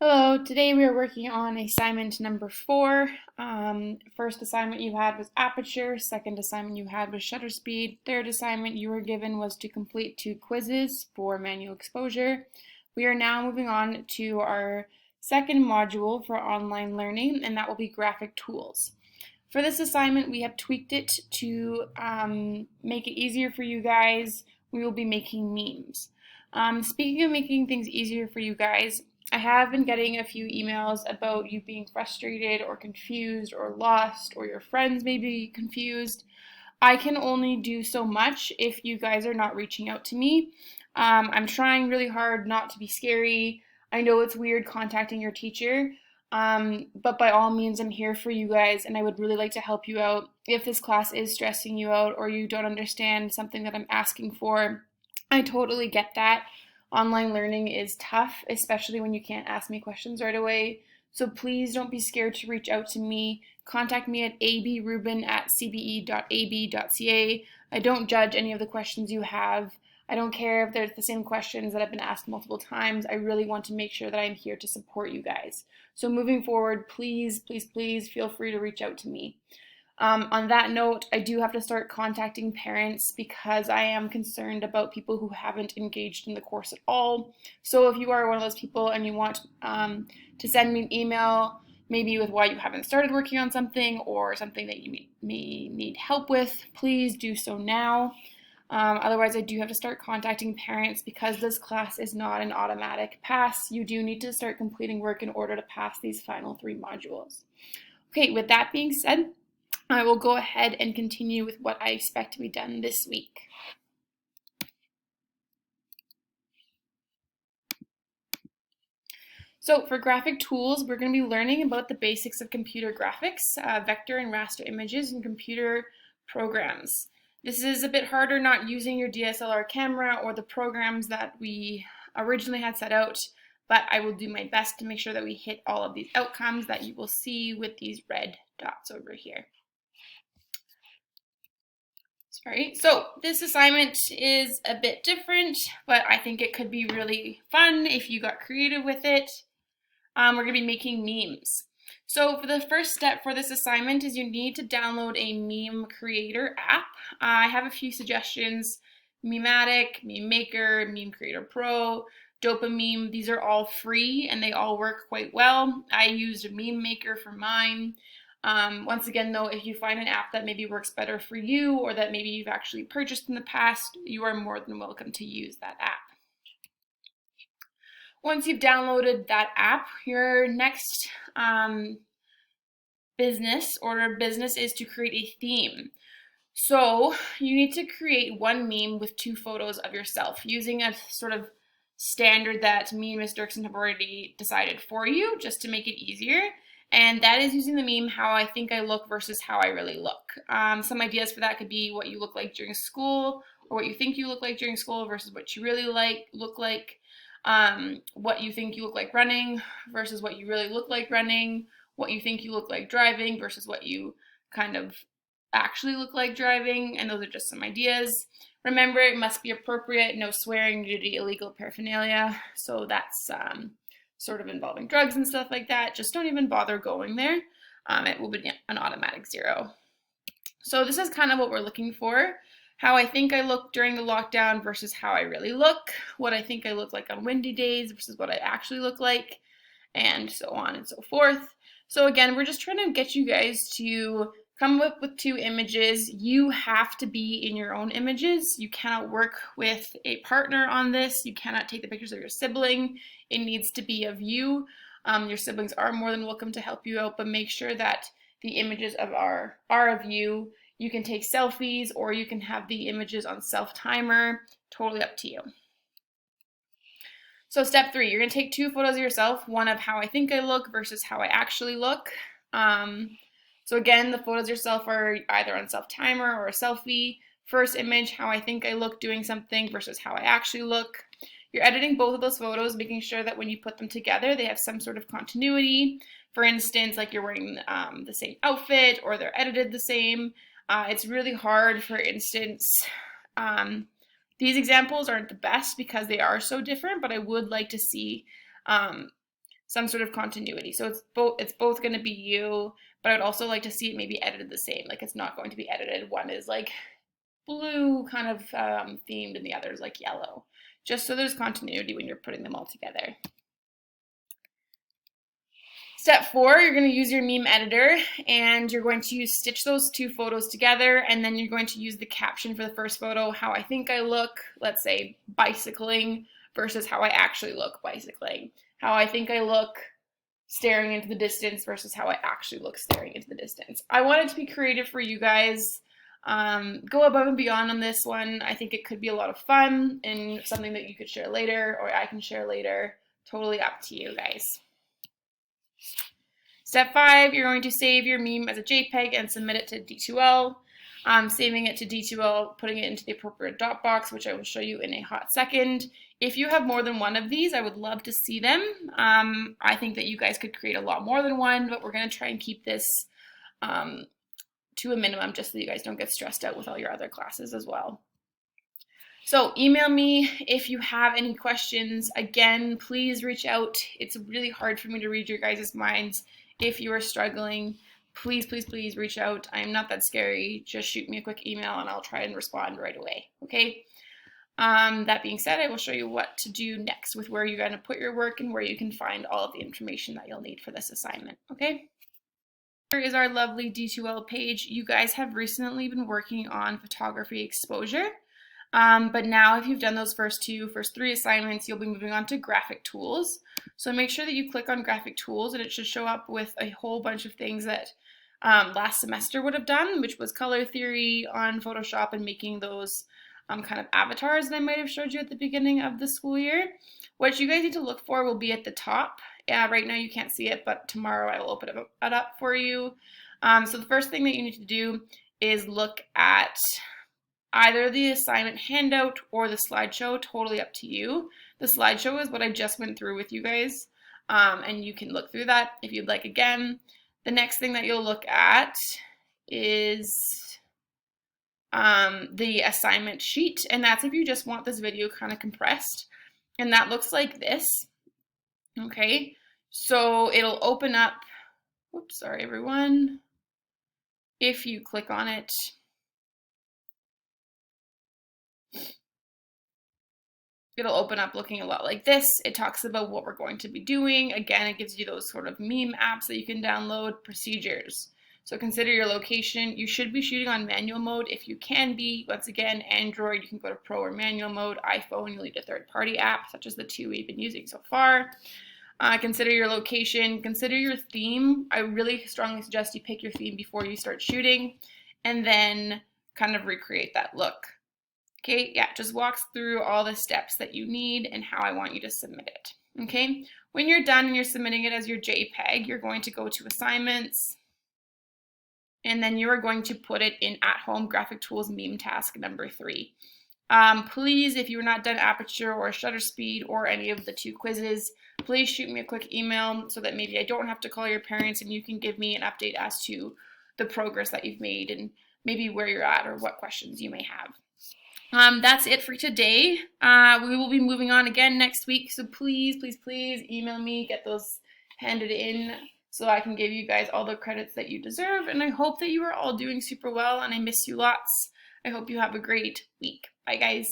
Hello, today we are working on assignment number 4. First assignment you had was aperture, second assignment you had was shutter speed, third assignment you were given was to complete 2 quizzes for manual exposure. We are now moving on to our second module for online learning, and that will be graphic tools. For this assignment, we have tweaked it to make it easier for you guys. We will be making memes. Speaking of making things easier for you guys, I have been getting a few emails about you being frustrated or confused or lost, or your friends may be confused. I can only do so much if you guys are not reaching out to me. I'm trying really hard not to be scary. I know it's weird contacting your teacher, but by all means, I'm here for you guys, and I would really like to help you out. If this class is stressing you out or you don't understand something that I'm asking for, I totally get that. Online learning is tough, especially when you can't ask me questions right away. So please don't be scared to reach out to me. Contact me at abrubin@cbe.ab.ca. I don't judge any of the questions you have. I don't care if they're the same questions that have been asked multiple times. I really want to make sure that I'm here to support you guys. So moving forward, please, please, please feel free to reach out to me. On that note, I do have to start contacting parents because I am concerned about people who haven't engaged in the course at all. So if you are one of those people and you want to send me an email, maybe with why you haven't started working on something or something that you may need help with, please do so now. Otherwise, I do have to start contacting parents because this class is not an automatic pass. You do need to start completing work in order to pass these final 3 modules. Okay, with that being said, I will go ahead and continue with what I expect to be done this week. So for graphic tools, we're going to be learning about the basics of computer graphics, vector and raster images, and computer programs. This is a bit harder not using your DSLR camera or the programs that we originally had set out, but I will do my best to make sure that we hit all of these outcomes that you will see with these red dots over here. Sorry. So this assignment is a bit different, but I think it could be really fun if you got creative with it. We're going to be making memes. So for the first step for this assignment is you need to download a meme creator app. I have a few suggestions: Mematic, Meme Maker, Meme Creator Pro, Dopameme. These are all free and they all work quite well. I used a Meme Maker for mine. Once again, though, if you find an app that maybe works better for you or that maybe you've actually purchased in the past, you are more than welcome to use that app. Once you've downloaded that app, your next order of business is to create a theme. So you need to create one meme with 2 photos of yourself using a sort of standard that me and Ms. Dirksen have already decided for you just to make it easier. And that is using the meme how I think I look versus how I really look. Some ideas for that could be what you look like during school or what you think you look like during school versus what you really look like. What you think you look like running versus what you really look like running. What you think you look like driving versus what you kind of actually look like driving, and those are just some ideas. Remember, it must be appropriate, no swearing, nudity, illegal paraphernalia. So that's sort of involving drugs and stuff like that. Just don't even bother going there. It will be an automatic 0. So this is kind of what we're looking for. How I think I look during the lockdown versus how I really look. What I think I look like on windy days versus what I actually look like. And so on and so forth. So again, we're just trying to get you guys to come up with 2 images. You have to be in your own images. You cannot work with a partner on this. You cannot take the pictures of your sibling. It needs to be of you. Your siblings are more than welcome to help you out, but make sure that the images are of you. You can take selfies or you can have the images on self-timer. Totally up to you. So step 3, you're going to take 2 photos of yourself, one of how I think I look versus how I actually look. So again, the photos of yourself are either on self-timer or a selfie. First image, how I think I look doing something versus how I actually look. You're editing both of those photos, making sure that when you put them together, they have some sort of continuity. For instance, like you're wearing the same outfit or they're edited the same. It's really hard, for instance, these examples aren't the best because they are so different, but I would like to see some sort of continuity. So it's both going to be you, but I'd also like to see it maybe edited the same. Like it's not going to be edited. One is like blue kind of themed and the other is like yellow, just so there's continuity when you're putting them all together. Step 4, you're going to use your meme editor and you're going to stitch those two photos together, and then you're going to use the caption for the first photo, how I think I look, let's say bicycling versus how I actually look bicycling. How I think I look staring into the distance versus how I actually look staring into the distance. I wanted to be creative for you guys. Go above and beyond on this one. I think it could be a lot of fun and something that you could share later or I can share later. Totally up to you guys. Step 5, you're going to save your meme as a JPEG and submit it to D2L. Saving it to D2L, putting it into the appropriate Dropbox, which I will show you in a hot second. If you have more than one of these, I would love to see them. I think that you guys could create a lot more than one, but we're going to try and keep this to a minimum just so you guys don't get stressed out with all your other classes as well. So email me if you have any questions. Again, please reach out. It's really hard for me to read your guys' minds. If you are struggling, please, please, please reach out. I am not that scary. Just shoot me a quick email and I'll try and respond right away, okay? That being said, I will show you what to do next with where you're going to put your work and where you can find all of the information that you'll need for this assignment, okay? Here is our lovely D2L page. You guys have recently been working on photography exposure, but now if you've done those first 3 assignments, you'll be moving on to graphic tools. So make sure that you click on graphic tools and it should show up with a whole bunch of things that last semester would have done, which was color theory on Photoshop and making those kind of avatars that I might have showed you at the beginning of the school year. What you guys need to look for will be at the top. Right now you can't see it, but tomorrow I will open it up for you. So the first thing that you need to do is look at either the assignment handout or the slideshow, totally up to you. The slideshow is what I just went through with you guys, and you can look through that if you'd like again. The next thing that you'll look at is the assignment sheet, and that's if you just want this video kind of compressed, and that looks like this, okay? So it'll open up, whoops, sorry everyone, if you click on it, it'll open up looking a lot like this. It talks about what we're going to be doing. Again, it gives you those sort of meme apps that you can download, procedures. So consider your location. You should be shooting on manual mode if you can be. Once again, Android, you can go to pro or manual mode. iPhone, you'll need a third-party app, such as the 2 we've been using so far. Consider your location. Consider your theme. I really strongly suggest you pick your theme before you start shooting, and then kind of recreate that look. Okay, yeah, just walks through all the steps that you need and how I want you to submit it. Okay, when you're done and you're submitting it as your JPEG, you're going to go to assignments, and then you are going to put it in At Home Graphic Tools meme task number 3. Please, if you're not done Aperture or Shutter Speed or any of the 2 quizzes, please shoot me a quick email so that maybe I don't have to call your parents and you can give me an update as to the progress that you've made and maybe where you're at or what questions you may have. That's it for today. We will be moving on again next week, so please, please, please email me, get those handed in so I can give you guys all the credits that you deserve, and I hope that you are all doing super well, and I miss you lots. I hope you have a great week. Bye, guys.